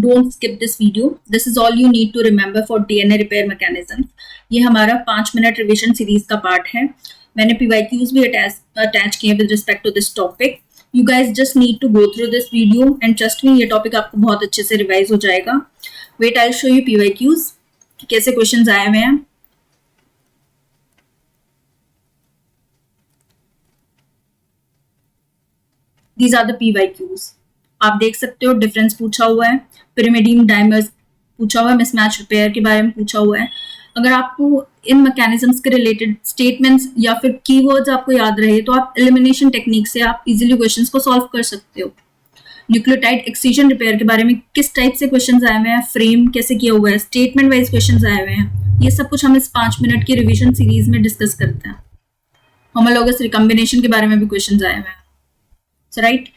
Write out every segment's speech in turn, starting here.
Don't skip this video, this is all you need to remember for DNA repair mechanism. ये हमारा 5 minute revision series का part है। मैंने PYQs भी attach किए with respect to this topic. You guys just need to go through this video and trust me, ये topic आपको बहुत अच्छे से रिवाइज हो जाएगा। Wait, I show you PYQs कैसे क्वेश्चन आए हुए हैं। These are the PYQs. आप देख सकते हो डिफरेंस पूछा हुआ है, पिरामिडियम डायमर्स पूछा हुआ है, मिसमैच रिपेयर के बारे में पूछा हुआ है। अगर आपको इन मैकेनिज्म्स के रिलेटेड स्टेटमेंट्स या फिर कीवर्ड्स आपको याद रहे तो आप एलिमिनेशन टेक्निक से आप इजीली क्वेश्चंस को सॉल्व कर सकते हो। न्यूक्लियोटाइड एक्सcision रिपेयर के बारे में किस टाइप से क्वेश्चंस आए हुए हैं, फ्रेम कैसे किया हुआ है, स्टेटमेंट वाइज क्वेश्चंस आए हुए हैं, ये सब कुछ हम इस 5 मिनट की रिविजन सीरीज में डिस्कस करते हैं। होमोलॉगस रिकॉम्बिनेशन के बारे में भी क्वेश्चंस आए हुए हैं। So, right?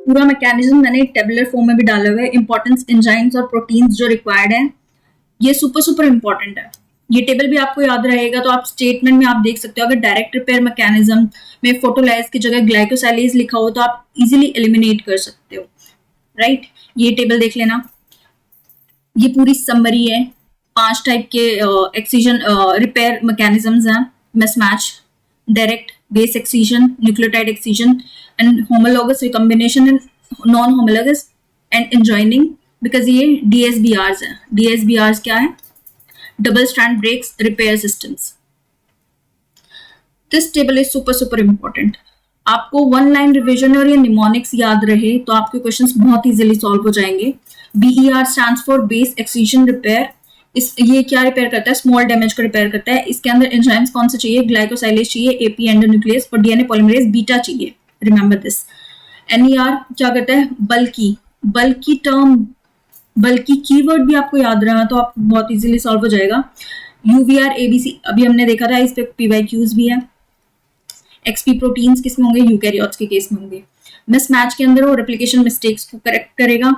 पूरा मैकेनिज्म मैंने टेबुलर फॉर्म में भी डाला हुआ है। इंपॉर्टेंस एंजाइम्स और प्रोटीन्स जो रिक्वायर्ड है, ये सुपर इंपॉर्टेंट है। ये टेबल भी आपको याद रहेगा तो आप स्टेटमेंट में आप देख सकते हो। अगर डायरेक्ट रिपेयर मैकेनिज्म में फोटोलाइज की जगह ग्लाइकोसाइलेज लिखा हो तो आप इजीली एलिमिनेट कर सकते हो, राइट? ये टेबल देख लेना, ये पूरी समरी है। 5 टाइप के एक्सcision रिपेयर मैकेनिज्म्स हैं: mismatch, direct, base excision, nucleotide excision and homologous recombination and non homologous end joining. Because ये DSBRs हैं। DSBRs क्या है? Double strand breaks repair systems. This table is super important. आपको 1 line revision और ये mnemonics याद रहे तो आपके क्वेश्चंस बहुत इजीली सॉल्व हो जाएंगे। BER stands for base excision repair. ये क्या रिपेयर करता है? स्मॉल डैमेज को रिपेयर करता है। इसके अंदर एंजाइम्स कौन से चाहिए? ग्लाइकोसाइलेज चाहिए, AP एंडोन्यूक्लियस और DNA पॉलीमरेज बीटा चाहिए। Remember this. NER क्या करता है? बल्कि टर्म, बल्कि कीवर्ड भी आपको याद रहा तो आप बहुत इजीली सॉल्व हो जाएगा। UVR ABC अभी हमने देखा था, इस पे PYQs भी है। XP प्रोटीन्स किस में होंगे? यूकैरियोट्स के केस में होंगे। मिसमैच के अंदर वो रेप्लिकेशन मिस्टेक्स को करेक्ट करेगा।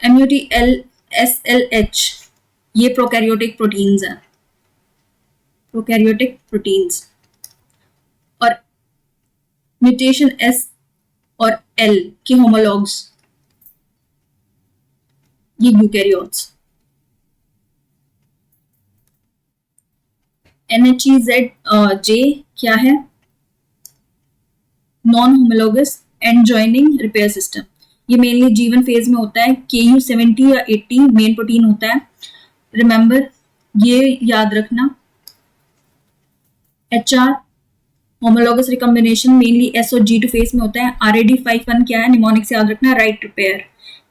MUTLSLH ये प्रोकैरियोटिक प्रोटीन्स हैं, प्रोकैरियोटिक प्रोटीन्स। और म्यूटेशन S और L के होमोलॉग्स ये यूकैरियोट्स। NHEZJ क्या है? Non homologous and joining repair system. ये मेनली G1 फेज में होता है। KU70 या 80 मेन प्रोटीन होता है। रिमेंबर, ये याद रखना। HR homologous recombination mainly S और G2 फेज में होता है। RAD51 क्या है? निमोनिक से याद रखना, right repair.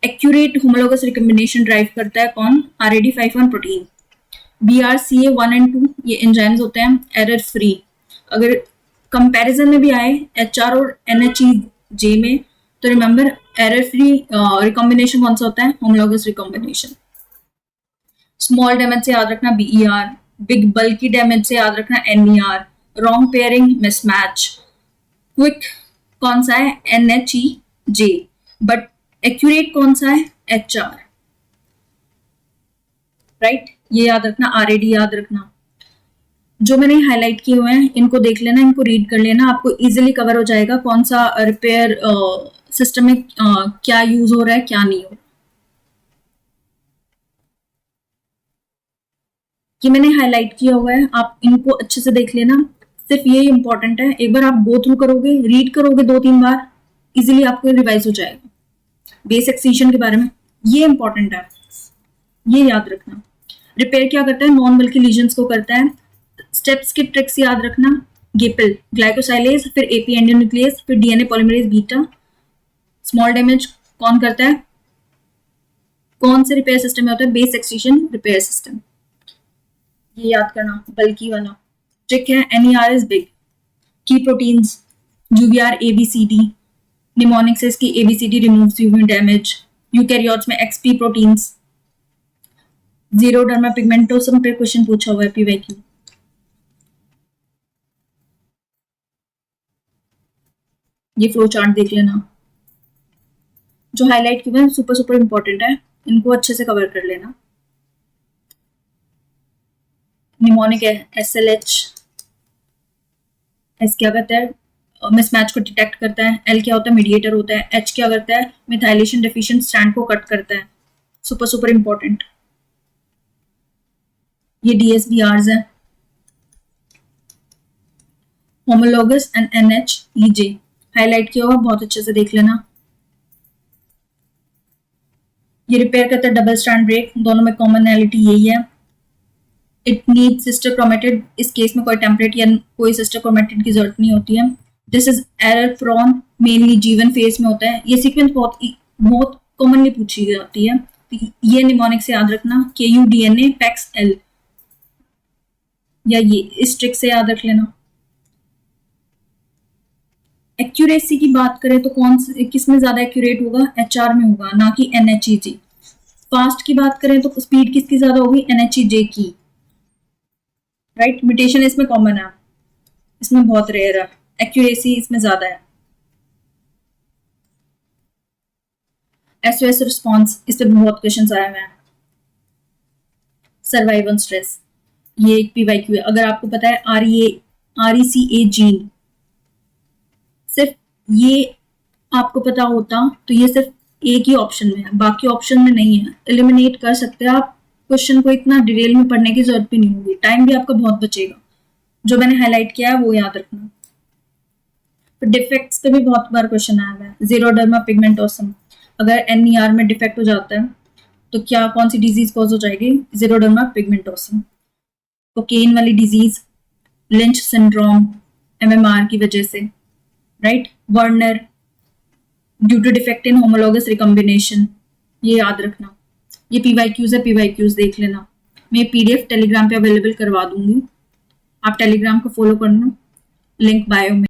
Accurate homologous recombination drive करता है कौन? RAD51 protein. BRCA1 एंड 2 ये एंजाइम्स होते हैं एरर फ्री। अगर कंपैरिजन में भी आए HR और NHEJ में तो रिमेंबर एरर फ्री रिकॉम्बिनेशन कौन सा होता है? Homologous recombination. स्मॉल डैमेज से याद रखना BER, बिग बल्की डैमेज से याद रखना NER, wrong pairing mismatch. Quick कौन सा है? NHEJ, बट एक्यूरेट कौन सा है? HR, right? ये याद रखना। RAD याद रखना। जो मैंने हाईलाइट किए हुए हैं इनको देख लेना, इनको रीड कर लेना, आपको इजीली कवर हो जाएगा कौन सा रिपेयर सिस्टम में क्या यूज हो रहा है, क्या नहीं हो रहा। ये मैंने हाईलाइट किया हुआ है, आप इनको अच्छे से देख लेना। सिर्फ ये इंपॉर्टेंट है, एक बार आप गो थ्रू करोगे, रीड करोगे 2-3 बार, इजीली आपको रिवाइज हो जाएगा। बेस एक्सcision के बारे में ये इंपॉर्टेंट है, ये याद रखना। रिपेयर क्या करता है? नॉन बल्कि लीजन्स को करता है। स्टेप्स के ट्रिक्स याद रखना। गेपल, ग्लाइकोसाइलेज, फिर AP एंडोन्यूक्लियस, फिर DNA polymerase beta. Small damage कौन करता है? कौन से रिपेयर सिस्टम में होता है? Base excision repair system. ये याद करना, बल्कि वाला ट्रिक है। NER is big. Key proteins UVR ABCD, mnemonic से इसकी ABCD removes UV damage. Eukaryotes में XP प्रोटीन्स। ज़ीरोडर्मा पिगमेंटोसम पे क्वेश्चन पूछा हुआ है PYQ। ये फ्लो चार्ट देख लेना, जो हाईलाइट किए हुए हैं सुपर इंपॉर्टेंट है, इनको अच्छे से कवर कर लेना। निमोनिक है SLH। एस क्या करता है, मिसमैच को डिटेक्ट करता है। एल क्या होता है, मीडिएटर होता है। एच क्या करता है, मिथाइलेशन डेफिशिएंट स्ट्रैंड को कट करता है। Super super important. ये DSBRs है, होमोलॉगस एंड NHEJ। हाईलाइट किया हुआ, बहुत अच्छे से देख लेना। ये रिपेयर करता है डबल स्ट्रैंड ब्रेक, दोनों में कॉमनैलिटी यही है। इट नीड सिस्टर क्रोमेटिड, इस केस में कोई टेम्पलेट या कोई सिस्टर क्रोमेटिड की जरूरत नहीं होती है। This is error prone, mainly G1 phase में होता है। ये सीक्वेंस बहुत कॉमनली पूछी जाती है, तो ये निमोनिक से याद रखना, KUDNA PAX-L, या ये इस ट्रिक से याद रख लेना। एक्यूरेसी की बात करें तो किस में ज्यादा एक्यूरेट होगा, HR में होगा, ना कि NHEJ। फास्ट की बात करें तो स्पीड किसकी ज्यादा होगी, NHEJ की, राइट। म्यूटेशन इसमें कॉमन है, इसमें बहुत रेयर है, एक्यूरेसी इसमें ज्यादा है। SOS रिस्पॉन्स, इस पे बहुत क्वेश्चन आए हुए हैं। सर्वाइव ऑन स्ट्रेस, ये एक PYQ है। अगर आपको पता है RECA जीन, सिर्फ ये आपको पता होता तो ये सिर्फ एक ही ऑप्शन में है, बाकी ऑप्शन में नहीं है। एलिमिनेट कर सकते हैं आप, क्वेश्चन को इतना डिटेल में पढ़ने की जरूरत भी नहीं होगी, टाइम भी आपका बहुत बचेगा। जो मैंने हाईलाइट किया है वो याद रखना। तो डिफेक्ट्स पे भी बहुत बार क्वेश्चन आया है। ज़ीरोडर्मा पिगमेंटोसम, अगर NER में डिफेक्ट हो जाता है तो क्या कौन सी डिजीज कॉज हो जाएगी, ज़ीरोडर्मा पिगमेंटोसम। कोकेन वाली डिजीज, लिंच सिंड्रोम, MMR की वजह से, right. Werner, due to defect in homologous recombination, ये याद रखना। ये PYQs है, PYQs देख लेना। मैं PDF टेलीग्राम पे अवेलेबल करवा दूंगी, आप टेलीग्राम को फॉलो करना, लिंक बायो में।